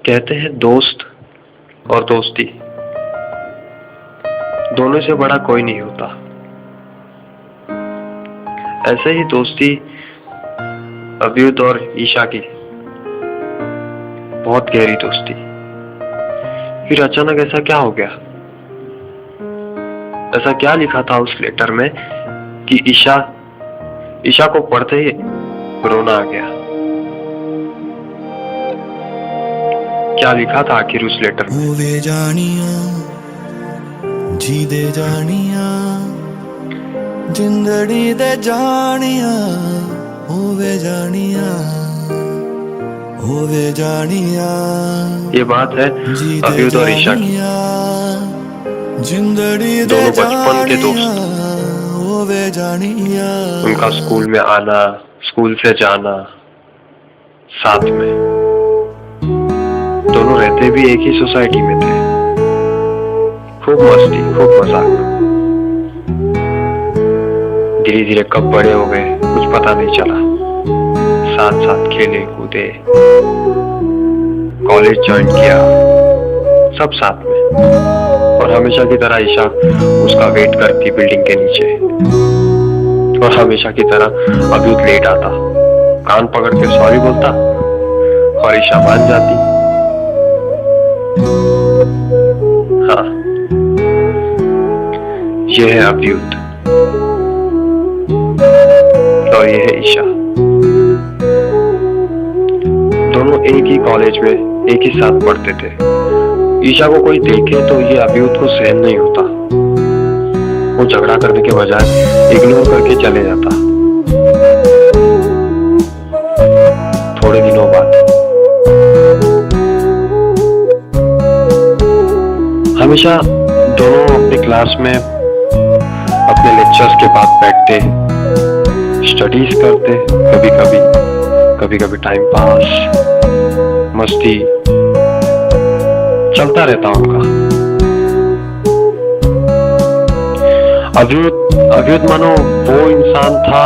कहते हैं दोस्त और दोस्ती दोनों से बड़ा कोई नहीं होता। ऐसे ही दोस्ती अभियुत और ईशा की, बहुत गहरी दोस्ती। फिर अचानक ऐसा क्या हो गया? ऐसा क्या लिखा था उस लेटर में कि ईशा को पढ़ते ही रोना आ गया? क्या लिखा था आखिर उस लेटर में? होवे जानिया जी दे जानिया जिंदड़ी दे जानिया होवे जानिया ये बात है अभियुत और ईशा की। जिंदड़ी दोनों बचपन के दोस्त, होवे जानिया। उनका स्कूल में आना, स्कूल से जाना, साथ में दोनों रहते भी एक ही सोसाइटी में थे। खूब मस्ती, खूब मजाक। धीरे धीरे कब बड़े हो गए कुछ पता नहीं चला। साथ साथ खेले कूदे, कॉलेज ज्वाइन किया, सब साथ में। और हमेशा की तरह ईशा उसका वेट करती बिल्डिंग के नीचे, और हमेशा की तरह अभियुत लेट आता, कान पकड़ के सॉरी बोलता और ईशा मान जाती। हाँ, ये है अभियुत और ये है ईशा। दोनों एक ही कॉलेज में एक ही साथ पढ़ते थे। ईशा को कोई देखे तो ये अभियुत को सहन नहीं होता। वो झगड़ा करने के बजाय इग्नोर करके चले जाता। थोड़े दिनों बाद हमेशा दोनों अपने क्लास में अपने लेक्चर्स के बाद बैठते, स्टडीज करते, कभी कभी टाइम पास, मस्ती चलता रहता उनका। अभियुत मानो वो इंसान था,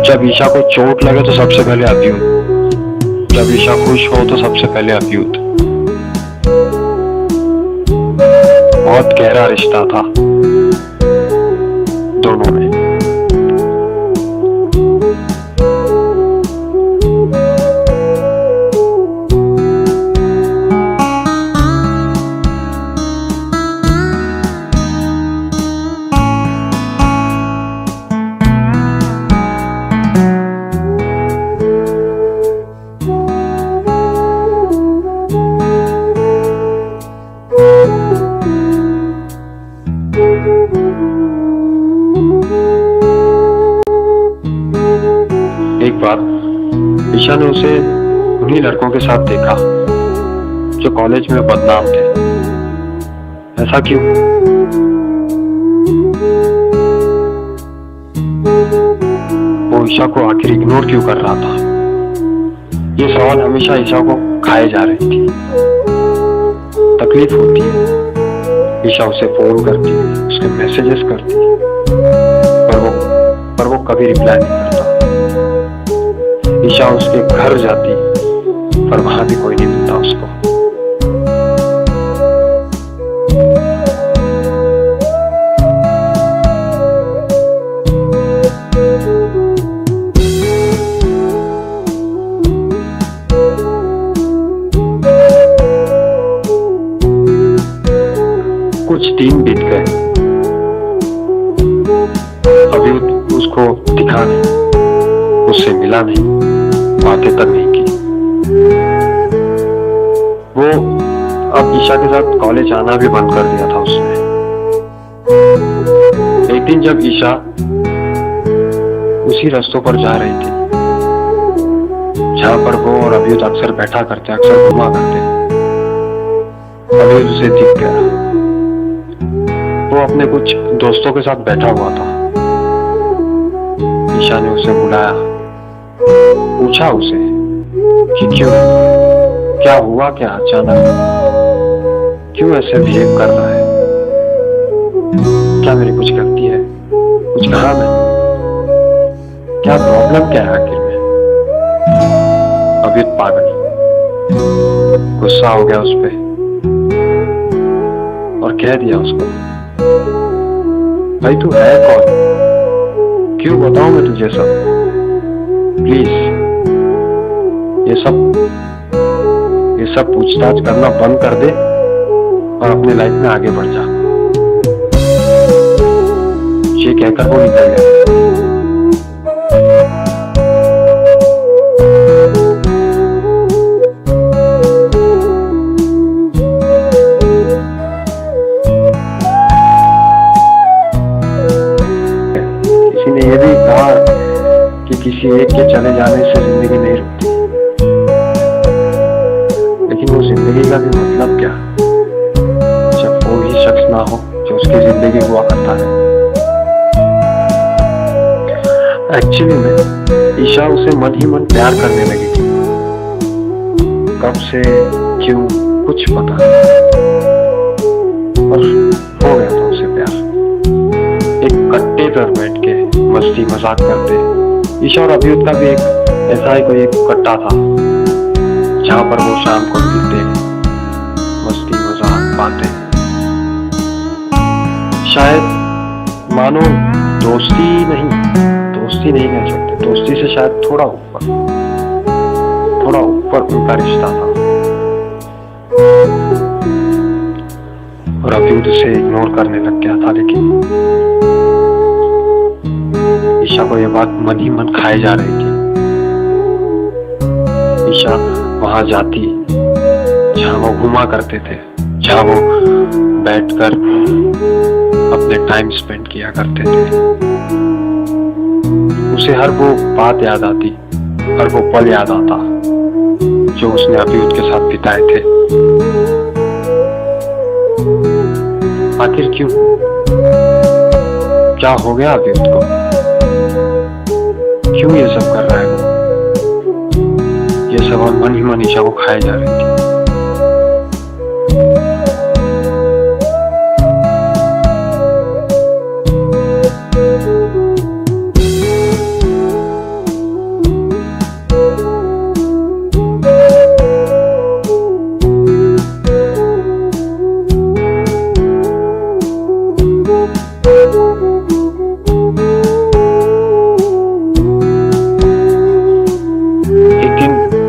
जब ईशा को चोट लगे तो सबसे पहले अभियुत, जब ईशा खुश हो तो सबसे पहले अभियुत। बहुत गहरा रिश्ता था दोनों में। एक बार ईशा ने उसे उन्हीं लड़कों के साथ देखा जो कॉलेज में बदनाम थे। ऐसा क्यों? वो ईशा को आखिर इग्नोर क्यों कर रहा था? ये सवाल हमेशा ईशा को खाए जा रही थी। तकलीफ होती है। ईशा उसे फोन करती, उसके मैसेजेस करती, पर वो कभी रिप्लाई नहीं करता। ईशा उसके घर जाती, पर वहां भी कोई नहीं मिलता उसको। कुछ दिन बीत गए, अभियुत उसको दिखा नहीं, उससे मिला नहीं, बातें तक नहीं की। वो अब ईशा के साथ कॉलेज आना भी बंद कर दिया था उसने। एक दिन जब ईशा उसी रास्तों पर जा रही थी जहां पर वो और अभियुत अक्सर बैठा करते, अक्सर घुमा करते, अभियुत उसे दिख गया। वो अपने कुछ दोस्तों के साथ बैठा हुआ था। ईशा ने उसे बुलाया, पूछा उसे कि क्यों, क्या हुआ, क्या अचानक, क्यों ऐसे बिहेव कर रहा है, क्या मेरी कुछ गलती है, कुछ कहा मैं, क्या प्रॉब्लम क्या है आखिर में? अभियुत पागल। गुस्सा हो गया उस पे और कह दिया उसको, भाई तू है कौन, क्यों बताऊं मैं तुझे सब, प्लीज ये सब पूछताछ करना बंद कर दे और अपने लाइफ में आगे बढ़ जा। ये कहकर वो निकल गया। किसी ने ये भी कहा कि किसी एक के चले जाने से जिंदगी नहीं रुकती, लेकिन वो जिंदगी का भी मतलब क्या जब वो ही शख्स ना हो जो उसकी जिंदगी हुआ करता है। एक्चुअली में ईशा उसे मन ही मन प्यार करने लगी थी। कब से, क्यों, कुछ पता नहीं, और हो गया था उसे प्यार। एक कट्टे पर बैठ के मस्ती मजाक करते। ईशा और अभियुत का भी एक ऐसा ही कोई एक कट्टा था जहां पर वो शाम को मिलते, मस्ती मजाक बातें, शायद मानो दोस्ती नहीं कह सकते, दोस्ती से शायद थोड़ा ऊपर उनका रिश्ता था। और अभियुत उसे इग्नोर करने लग गया था, लेकिन ईशा को यह बात मन ही मन खाए जा रही थी। ईशा वहां जाती जहां वो घुमा करते थे, जहां वो बैठकर अपने टाइम स्पेंड किया करते थे। उसे हर वो बात याद आती, हर वो पल याद आता जो उसने अभियुत के साथ बिताए थे। आखिर क्यों, क्या हो गया अभियुत को, क्यों ये सब कर रहा है वो? ये सब और मन ही मन ईशा को खाए जा रही थी।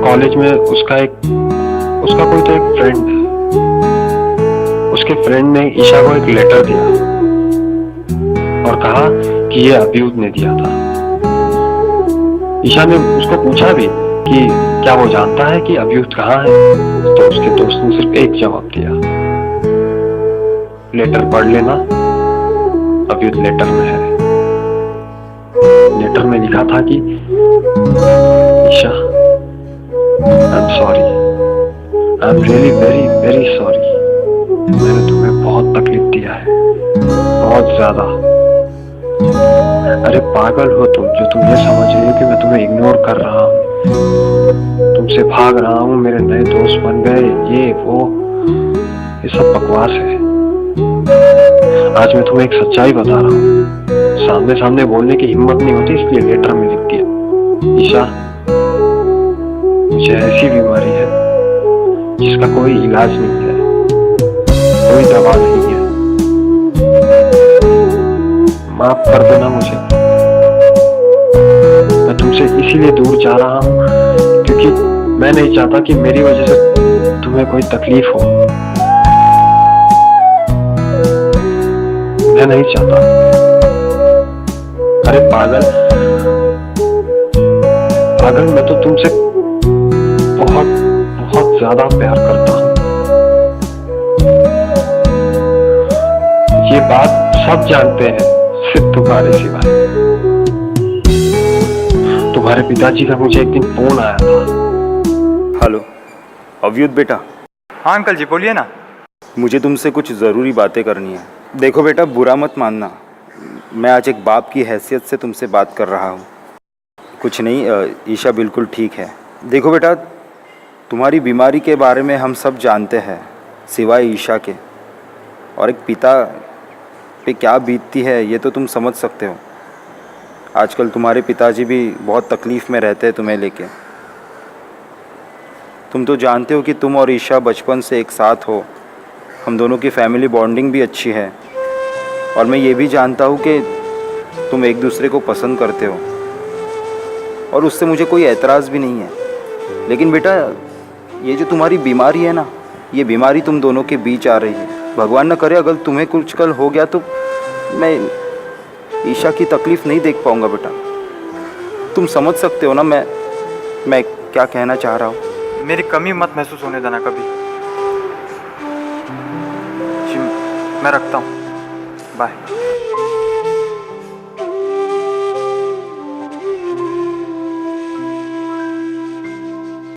कॉलेज में उसका कोई तो एक फ्रेंड है। उसके फ्रेंड ने ईशा को एक लेटर दिया और कहा कि ये अभियुत ने दिया था। ईशा ने उसको पूछा भी कि क्या वो जानता है कि अभियुत कहाँ है, तो उसके दोस्त ने सिर्फ एक जवाब दिया, लेटर पढ़ लेना, अभियुत लेटर में है। लेटर में लिखा था कि Isha, I'm sorry, I'm really very very sorry, मैंने तुम्हें बहुत तकलीफ दिया है, बहुत ज्यादा। अरे पागल हो तुम जो तुम ये समझ रही हो कि मैं तुम्हें इग्नोर कर रहा हूँ, तुमसे भाग रहा हूँ, मेरे नए दोस्त बन गए, ये वो, ये सब बकवास है। आज मैं तुम्हें एक सच्चाई बता रहा हूँ, सामने सामने बोलने की हिम्मत नहीं होती, इसलिए लेटर में लिख दिया। ईशा, मुझे ऐसी बीमारी है जिसका कोई इलाज नहीं है, कोई दवा नहीं है, माफ कर देना मुझे। मैं तुमसे इसीलिए दूर जा रहा हूँ क्योंकि मैं नहीं चाहता कि मेरी वजह से तुम्हें कोई तकलीफ हो, मैं नहीं चाहता। अरे पागल, मैं तो तुमसे बहुत ज्यादा प्यार करता हूँ, ये बात सब जानते हैं सिर्फ तुम्हारे सिवाय। तुम्हारे पिताजी का मुझे एक दिन फोन आया था। हेलो अभियुत बेटा। हाँ अंकल जी बोलिए ना। मुझे तुमसे कुछ ज़रूरी बातें करनी है। देखो बेटा, बुरा मत मानना, मैं आज एक बाप की हैसियत से तुमसे बात कर रहा हूँ। कुछ नहीं, ईशा बिल्कुल ठीक है। देखो बेटा, तुम्हारी बीमारी के बारे में हम सब जानते हैं सिवाय ईशा के, और एक पिता पे क्या बीतती है ये तो तुम समझ सकते हो। आजकल तुम्हारे पिताजी भी बहुत तकलीफ़ में रहते हैं तुम्हें लेके। तुम तो जानते हो कि तुम और ईशा बचपन से एक साथ हो। हम दोनों की फैमिली बॉन्डिंग भी अच्छी है। और मैं ये भी जानता हूँ कि तुम एक दूसरे को पसंद करते हो, और उससे मुझे कोई एतराज़ भी नहीं है। लेकिन बेटा, ये जो तुम्हारी बीमारी है ना, ये बीमारी तुम दोनों के बीच आ रही है। भगवान न करे अगर तुम्हें कुछ कल हो गया तो मैं ईशा की तकलीफ़ नहीं देख पाऊँगा बेटा। तुम समझ सकते हो ना मैं क्या कहना चाह रहा हूँ। मेरी कमी मत महसूस होने देना कभी। जी, मैं रखता हूँ। बाय।